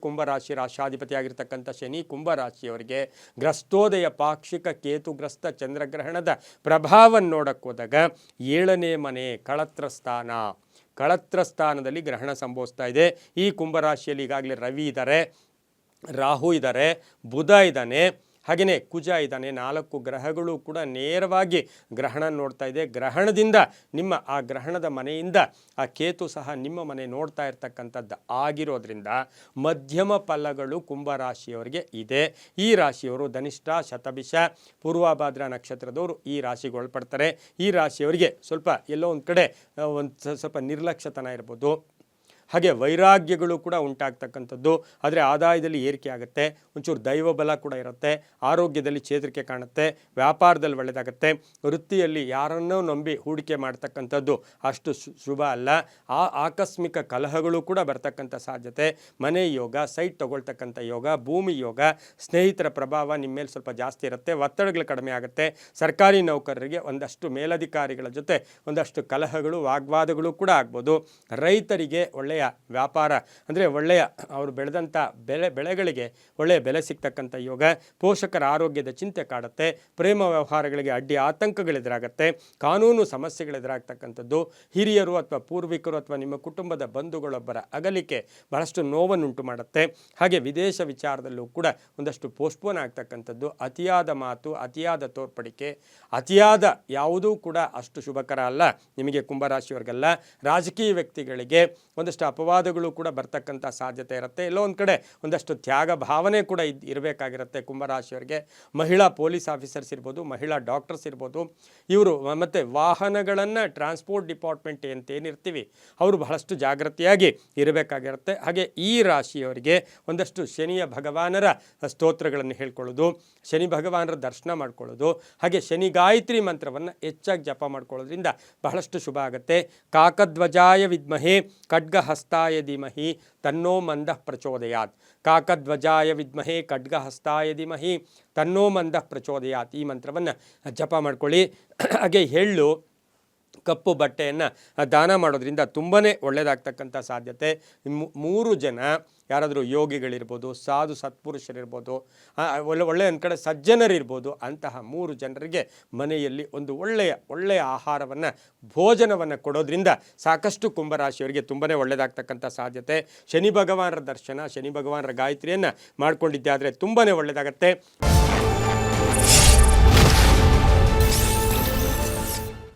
ಕುಂಭರಾಶಿ ರಾಶಾಧಿಪತಿಯಾಗಿರ್ತಕ್ಕಂಥ ಶನಿ ಕುಂಭರಾಶಿಯವರಿಗೆ ಗ್ರಸ್ತೋದಯ ಪಾಕ್ಷಿಕ ಕೇತುಗ್ರಸ್ತ ಚಂದ್ರಗ್ರಹಣದ ಪ್ರಭಾವವನ್ನು ನೋಡಕ್ಕೆ ಹೋದಾಗ 7ನೇ ಮನೆ ಕಳತ್ರ ಸ್ಥಾನದಲ್ಲಿ ಗ್ರಹಣ ಸಂಭವಿಸ್ತಾ ಇದೆ. ಈ ಕುಂಭರಾಶಿಯಲ್ಲಿ ಈಗಾಗಲೇ ರವಿ ಇದ್ದಾರೆ, ರಾಹು ಇದ್ದಾರೆ, ಬುಧ ಇದ್ದಾನೆ, ಹಾಗೆಯೇ ಕುಜ ಇದ್ದಾನೆ. 4 ಗ್ರಹಗಳು ಕೂಡ ನೇರವಾಗಿ ಗ್ರಹಣ ನೋಡ್ತಾ ಇದೆ. ಗ್ರಹಣದಿಂದ ನಿಮ್ಮ ಆ ಗ್ರಹಣದ ಮನೆಯಿಂದ ಆ ಕೇತು ಸಹ ನಿಮ್ಮ ಮನೆ ನೋಡ್ತಾ ಇರ್ತಕ್ಕಂಥದ್ದು ಆಗಿರೋದ್ರಿಂದ ಮಧ್ಯಮ ಫಲಗಳು ಕುಂಭರಾಶಿಯವರಿಗೆ ಇದೆ. ಈ ರಾಶಿಯವರು ಧನಿಷ್ಠ, ಶತಭಿಷ, ಪೂರ್ವಭಾದ್ರ ನಕ್ಷತ್ರದವರು ಈ ರಾಶಿಗೆ ಒಳಪಡ್ತಾರೆ. ಈ ರಾಶಿಯವರಿಗೆ ಸ್ವಲ್ಪ ಎಲ್ಲೋ ಒಂದು ಕಡೆ ಸ್ವಲ್ಪ ನಿರ್ಲಕ್ಷ್ಯತನ ಇರ್ಬೋದು, ಹಾಗೆ ವೈರಾಗ್ಯಗಳು ಕೂಡ ಉಂಟಾಗ್ತಕ್ಕಂಥದ್ದು. ಆದರೆ ಆದಾಯದಲ್ಲಿ ಏರಿಕೆ ಆಗುತ್ತೆ, ಒಂಚೂರು ದೈವ ಬಲ ಕೂಡ ಇರುತ್ತೆ, ಆರೋಗ್ಯದಲ್ಲಿ ಚೇತರಿಕೆ ಕಾಣುತ್ತೆ, ವ್ಯಾಪಾರದಲ್ಲಿ ಒಳ್ಳೆಯದಾಗುತ್ತೆ. ವೃತ್ತಿಯಲ್ಲಿ ಯಾರನ್ನೋ ನಂಬಿ ಹೂಡಿಕೆ ಮಾಡ್ತಕ್ಕಂಥದ್ದು ಅಷ್ಟು ಶುಭ ಅಲ್ಲ. ಆಕಸ್ಮಿಕ ಕಲಹಗಳು ಕೂಡ ಬರ್ತಕ್ಕಂಥ ಸಾಧ್ಯತೆ, ಮನೆ ಯೋಗ, ಸೈಟ್ ತಗೊಳ್ತಕ್ಕಂಥ ಯೋಗ, ಭೂಮಿ ಯೋಗ, ಸ್ನೇಹಿತರ ಪ್ರಭಾವ ನಿಮ್ಮ ಮೇಲೆ ಸ್ವಲ್ಪ ಜಾಸ್ತಿ ಇರುತ್ತೆ, ಒತ್ತಡಗಳು ಕಡಿಮೆ ಆಗುತ್ತೆ. ಸರ್ಕಾರಿ ನೌಕರರಿಗೆ ಒಂದಷ್ಟು ಮೇಲಧಿಕಾರಿಗಳ ಜೊತೆ ಒಂದಷ್ಟು ಕಲಹಗಳು, ವಾಗ್ವಾದಗಳು ಕೂಡ ಆಗ್ಬೋದು. ರೈತರಿಗೆ ಒಳ್ಳೆಯ ವ್ಯಾಪಾರ ಅಂದರೆ ಒಳ್ಳೆಯ ಅವರು ಬೆಳೆದಂಥ ಬೆಳೆಗಳಿಗೆ ಒಳ್ಳೆಯ ಬೆಲೆ ಸಿಗ್ತಕ್ಕಂಥ ಯೋಗ. ಪೋಷಕರ ಆರೋಗ್ಯದ ಚಿಂತೆ ಕಾಡುತ್ತೆ. ಪ್ರೇಮ ವ್ಯವಹಾರಗಳಿಗೆ ಅಡ್ಡಿ ಆತಂಕಗಳೆದುರಾಗುತ್ತೆ. ಕಾನೂನು ಸಮಸ್ಯೆಗಳೆದುರಾಗ್ತಕ್ಕಂಥದ್ದು. ಹಿರಿಯರು ಅಥವಾ ಪೂರ್ವಿಕರು ಅಥವಾ ನಿಮ್ಮ ಕುಟುಂಬದ ಬಂಧುಗಳೊಬ್ಬರ ಅಗಲಿಕೆ ಬಹಳಷ್ಟು ನೋವನ್ನುಂಟು ಮಾಡುತ್ತೆ. ಹಾಗೆ ವಿದೇಶ ವಿಚಾರದಲ್ಲೂ ಕೂಡ ಒಂದಷ್ಟು ಪೋಸ್ಟ್ಪೋನ್ ಆಗ್ತಕ್ಕಂಥದ್ದು. ಅತಿಯಾದ ಮಾತು, ಅತಿಯಾದ ತೋರ್ಪಡಿಕೆ, ಅತಿಯಾದ ಯಾವುದೂ ಕೂಡ ಅಷ್ಟು ಶುಭಕರ ಅಲ್ಲ ನಿಮಗೆ ಕುಂಭರಾಶಿಯವರಿಗೆಲ್ಲ. ರಾಜಕೀಯ ವ್ಯಕ್ತಿಗಳಿಗೆ ಒಂದಷ್ಟು ಅಪವಾದಗಳು ಕೂಡ ಬರ್ತಕ್ಕಂಥ ಸಾಧ್ಯತೆ ಇರುತ್ತೆ. ಎಲ್ಲೋ ಒಂದು ಕಡೆ ಒಂದಷ್ಟು ತ್ಯಾಗ ಭಾವನೆ ಕೂಡ ಇರಬೇಕಾಗಿರುತ್ತೆ ಕುಂಭರಾಶಿಯವರಿಗೆ. ಮಹಿಳಾ ಪೊಲೀಸ್ ಆಫೀಸರ್ಸ್ ಇರ್ಬೋದು, ಮಹಿಳಾ ಡಾಕ್ಟರ್ಸ್ ಇರ್ಬೋದು, ಇವರು ಮತ್ತು ವಾಹನಗಳನ್ನು ಟ್ರಾನ್ಸ್ಪೋರ್ಟ್ ಡಿಪಾರ್ಟ್ಮೆಂಟ್ ಅಂತೇನಿರ್ತೀವಿ ಅವರು ಬಹಳಷ್ಟು ಜಾಗೃತಿಯಾಗಿ ಇರಬೇಕಾಗಿರುತ್ತೆ. ಹಾಗೆ ಈ ರಾಶಿಯವರಿಗೆ ಒಂದಷ್ಟು ಶನಿಯ ಭಗವಾನರ ಸ್ತೋತ್ರಗಳನ್ನು ಹೇಳ್ಕೊಳ್ಳೋದು, ಶನಿ ಭಗವಾನರ ದರ್ಶನ ಮಾಡ್ಕೊಳ್ಳೋದು, ಹಾಗೆ ಶನಿ ಗಾಯತ್ರಿ ಮಂತ್ರವನ್ನು ಹೆಚ್ಚಾಗಿ ಜಪ ಮಾಡ್ಕೊಳ್ಳೋದ್ರಿಂದ ಬಹಳಷ್ಟು ಶುಭ ಆಗುತ್ತೆ. ಕಾಕಧ್ವಜಾಯ ವಿದ್ಮಹೇ ಖಡ್ಗಹಸ್ತಾಯ ಧೀಮಹಿ ತನ್ನೋ ಮಂದಃ ಪ್ರಚೋದಯಾತ್. ಕಾಕಧ್ವಜಾಯ ವಿದ್ಮಹೇ ಖಡ್ಗಹಸ್ತಾಯ ಧೀಮಹಿ ತನ್ನೋ ಮಂದಃ ಪ್ರಚೋದಯಾತ್. ಈ ಮಂತ್ರವನ್ನು ಜಪ ಮಾಡ್ಕೊಳ್ಳಿ. ಹಾಗೆ ಎಳ್ಳು, ಕಪ್ಪು ಬಟ್ಟೆಯನ್ನು ದಾನ ಮಾಡೋದ್ರಿಂದ ತುಂಬಾ ಒಳ್ಳೆಯದಾಗ್ತಕ್ಕಂಥ ಸಾಧ್ಯತೆ. 3 ಜನ ಯಾರಾದರೂ ಯೋಗಿಗಳಿರ್ಬೋದು, ಸಾಧು ಸತ್ಪುರುಷರಿರ್ಬೋದು, ಒಳ್ಳೆಯ ಒಂದು ಕಡೆ ಸಜ್ಜನರಿರ್ಬೋದು, ಅಂತಹ 3 ಜನರಿಗೆ ಮನೆಯಲ್ಲಿ ಒಂದು ಒಳ್ಳೆಯ ಆಹಾರವನ್ನು, ಭೋಜನವನ್ನು ಕೊಡೋದ್ರಿಂದ ಸಾಕಷ್ಟು ಕುಂಭರಾಶಿಯವರಿಗೆ ತುಂಬಾ ಒಳ್ಳೆಯದಾಗ್ತಕ್ಕಂಥ ಸಾಧ್ಯತೆ. ಶನಿ ಭಗವಾನರ ದರ್ಶನ, ಶನಿ ಭಗವಾನರ ಗಾಯತ್ರಿಯನ್ನು ಮಾಡ್ಕೊಂಡಿದ್ದೆ ಆದರೆ ತುಂಬಾ ಒಳ್ಳೆಯದಾಗತ್ತೆ.